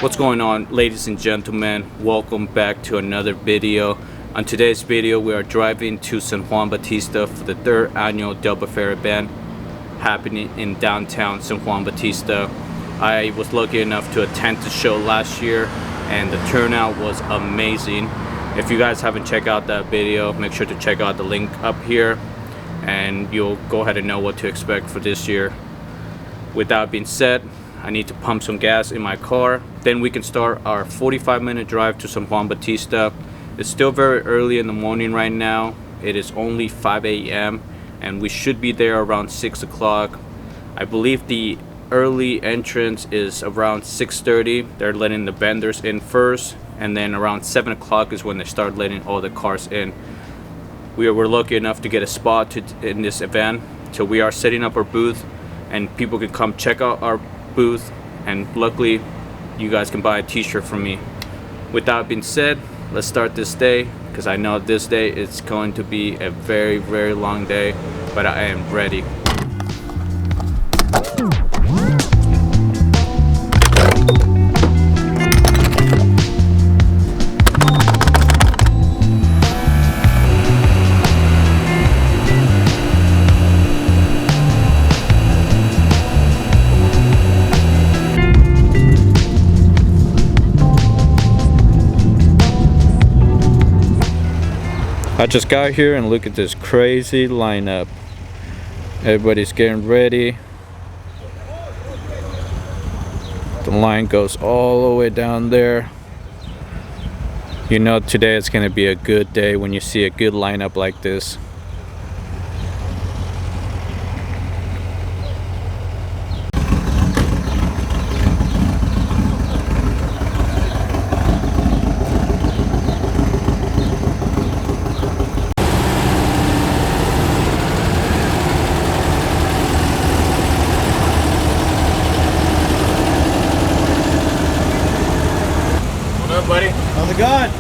What's going on, ladies and gentlemen? Welcome back to another video. On today's video, we are driving to San Juan Bautista for the 3rd annual Delta Fair event happening in downtown San Juan Bautista. I was lucky enough to attend the show last year and the turnout was amazing. If you guys haven't checked out that video, make sure to check out the link up here and you'll go ahead and know what to expect for this year. With that being said, I need to pump some gas in my car. Then we can start our 45-minute drive to San Juan Bautista. It's still very early in the morning right now. It is only 5 a.m. and we should be there around 6 o'clock. I believe the early entrance is around 6:30. They're letting the vendors in first, and then around 7 o'clock is when they start letting all the cars in. We were lucky enough to get a spot in this event, so we are setting up our booth and people can come check out our booth, and luckily you guys can buy a t-shirt from me. With that being said, let's start this day, because I know this day is going to be a very, very long day, but I am ready. I just got here and look at this crazy lineup. Everybody's getting ready. The line goes all the way down there. You know today it's gonna be a good day when you see a good lineup like this. Buddy, how's it going?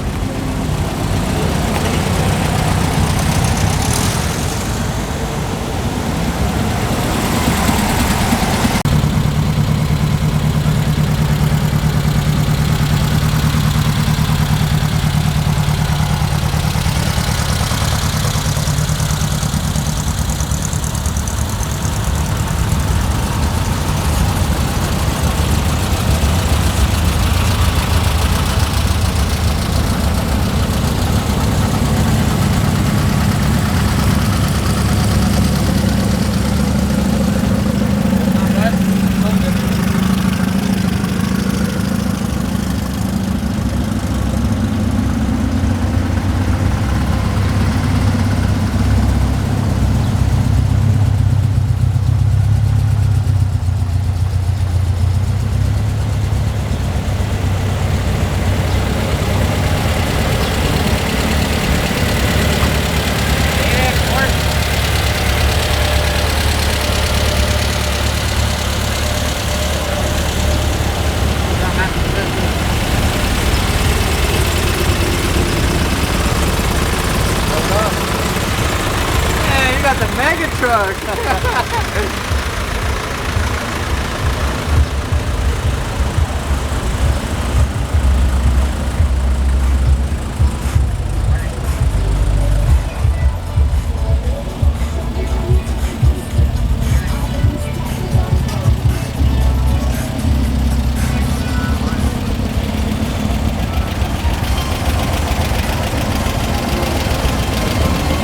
Got the mega truck.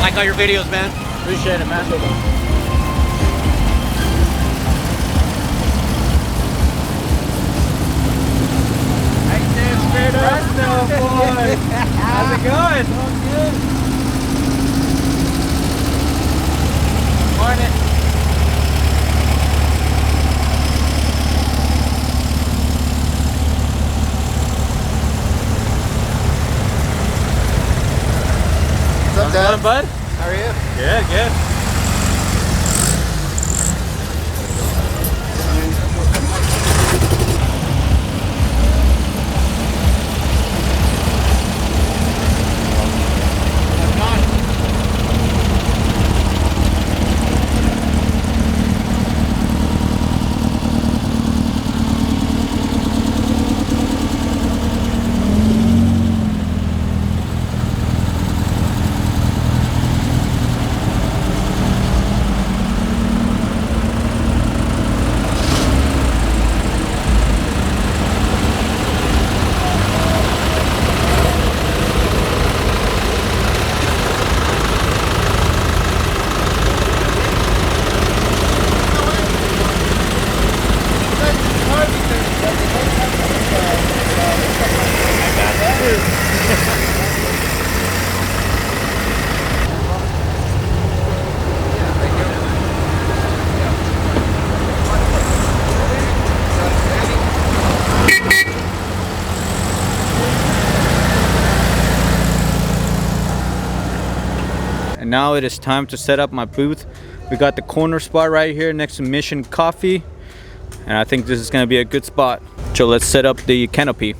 Like all your videos, man. Appreciate it, man. Right there, straight up. Boy. How's it going? All good. Morning. What's up, Dad? Bud? How are you? Good, good. now it is time to set up my booth. We got the corner spot right here next to Mission Coffee, and I think this is gonna be a good spot. So let's set up the canopy.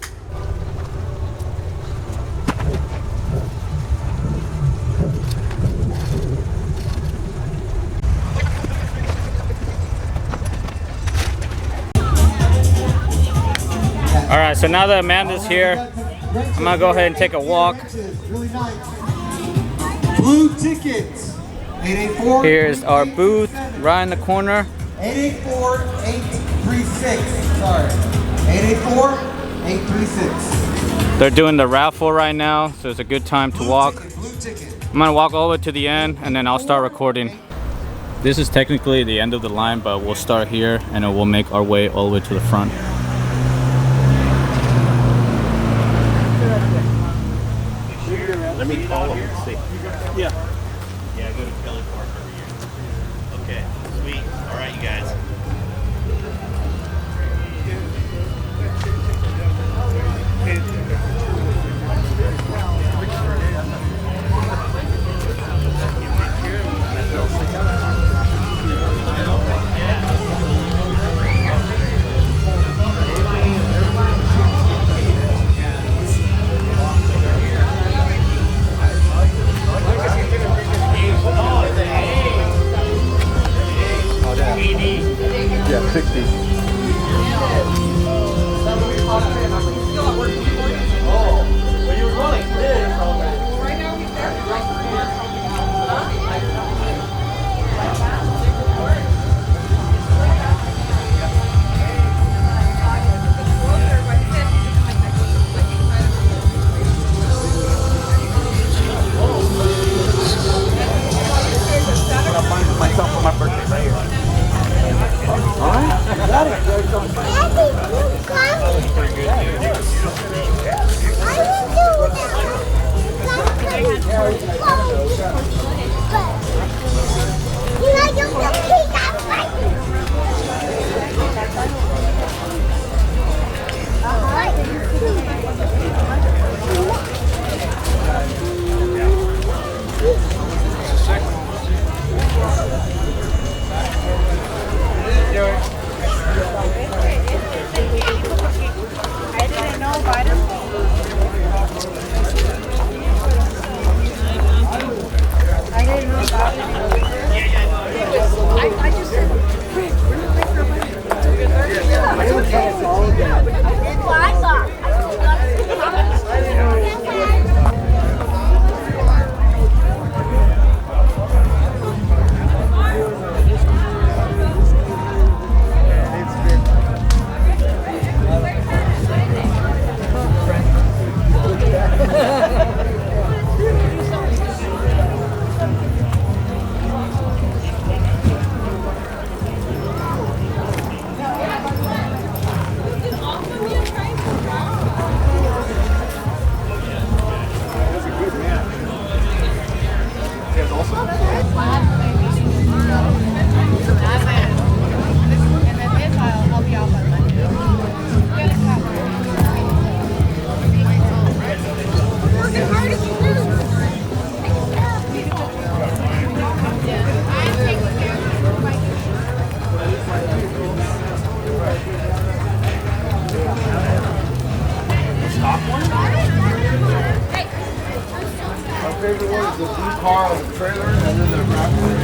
All right, so now that Amanda's here, I'm gonna go ahead and take a walk. Blue tickets. 884. Here's our booth right in the corner. 884-836. Sorry. 884-836. They're doing the raffle right now, so it's a good time to walk. Blue ticket. I'm gonna walk all the way to the end and then I'll start recording. This is technically the end of the line, but we'll start here and then we'll make our way all the way to the front. Let me call him and see. Yeah. Yeah, I go to Kelly Park every year. Okay, sweet. All right, you guys. Yeah, 60. Myself for my birthday right here. Favorite one is the blue car on the trailer, and then the wrap ride.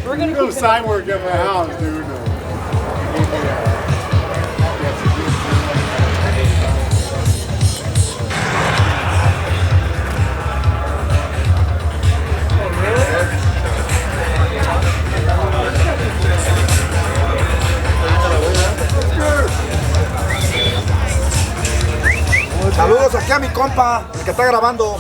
We're gonna go sign work at my house, dude. Saludos aquí a mi compa, el que está grabando.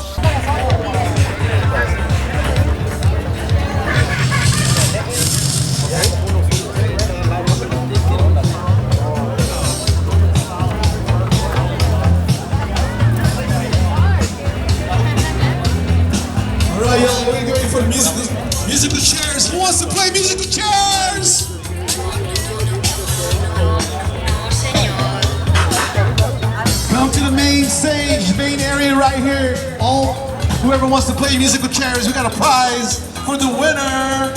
Alright, y'all, we're getting ready for musical chairs. Who wants to play musical chairs? Come to the main stage, main area right here. Whoever wants to play musical chairs, we got a prize for the winner.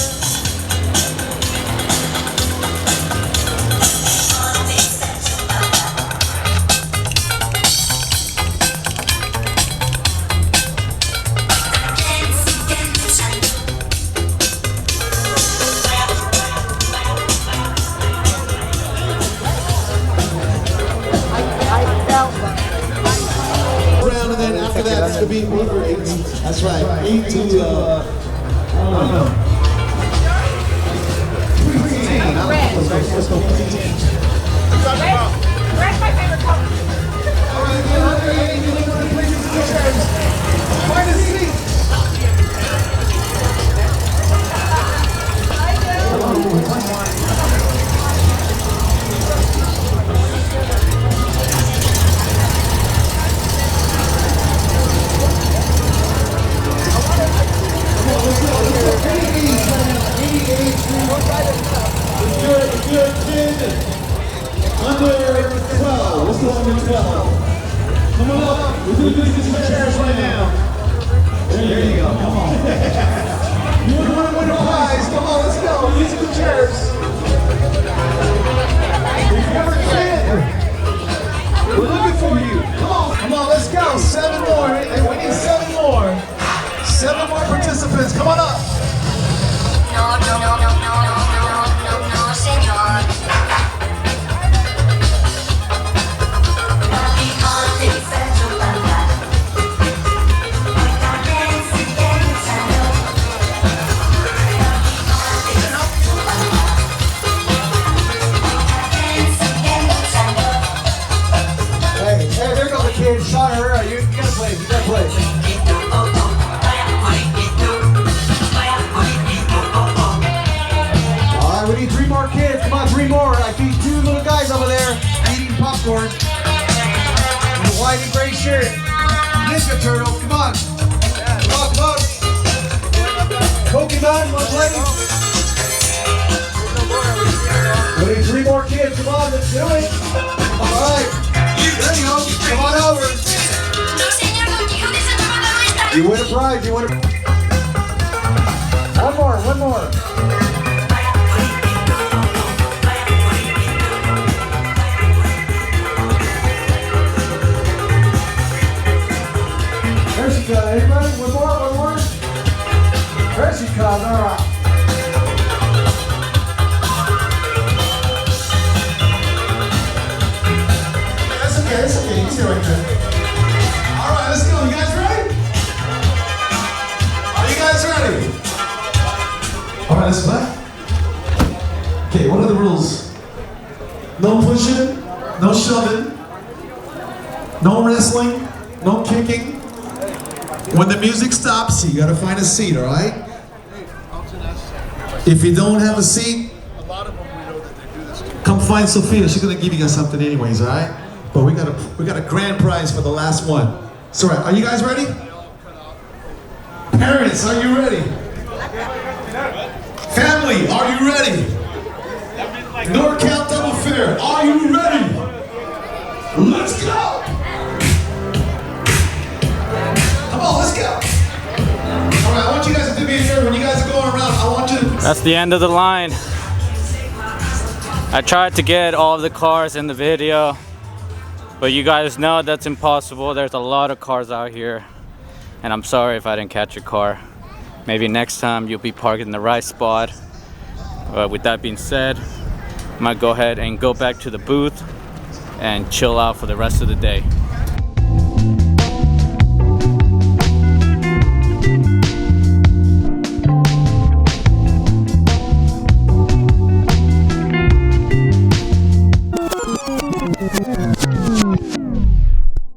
And then after that, it's going to be over 8. That's right. 8 to, I don't know. 15. Let's go 15. Red's my favorite color. All right, you want to play musical chairs? Find a seat. Under 12, let's go under 12. Come on up, we're doing musical chairs right now. There you go, come on. You want to win a prize, come on, let's go, musical chairs. If you're a kid, we're looking for you. Come on, let's go, 7 more, hey, we need 7 more. 7 more participants, come on up. No, señor. Hey, there go the kids. Sorry, you gotta play, Alright, we need 3 more kids. Come on, 3 more. I see 2 little guys over there eating popcorn. In a white and gray shirt. Ninja Turtle, come on. Come on. Pokemon, wanna play? We need 3 more kids. Come on, let's do it. Alright. There you go. Come on over. You win a prize. One more. There she comes. Anybody? One more. There she comes. All right. That's okay. Easy right there. All right, let's go. You guys ready? Are you guys ready? All right, let's play. Okay, what are the rules? No pushing, no shoving, no wrestling, no kicking. When the music stops, you gotta find a seat, all right? If you don't have a seat, come find Sophia. She's gonna give you guys something anyways, all right? But we got a grand prize for the last one. So, all right, are you guys ready? Parents, are you ready? Family, are you ready? NorCal Double Fair, are you ready? Let's go! Come on, let's go! Alright, I want you guys to do me a favor. When you guys are going around, I want you to... That's the end of the line. I tried to get all of the cars in the video, but you guys know that's impossible. There's a lot of cars out here, and I'm sorry if I didn't catch your car. Maybe next time you'll be parked in the right spot. With that being said, I'm gonna go ahead and go back to the booth and chill out for the rest of the day.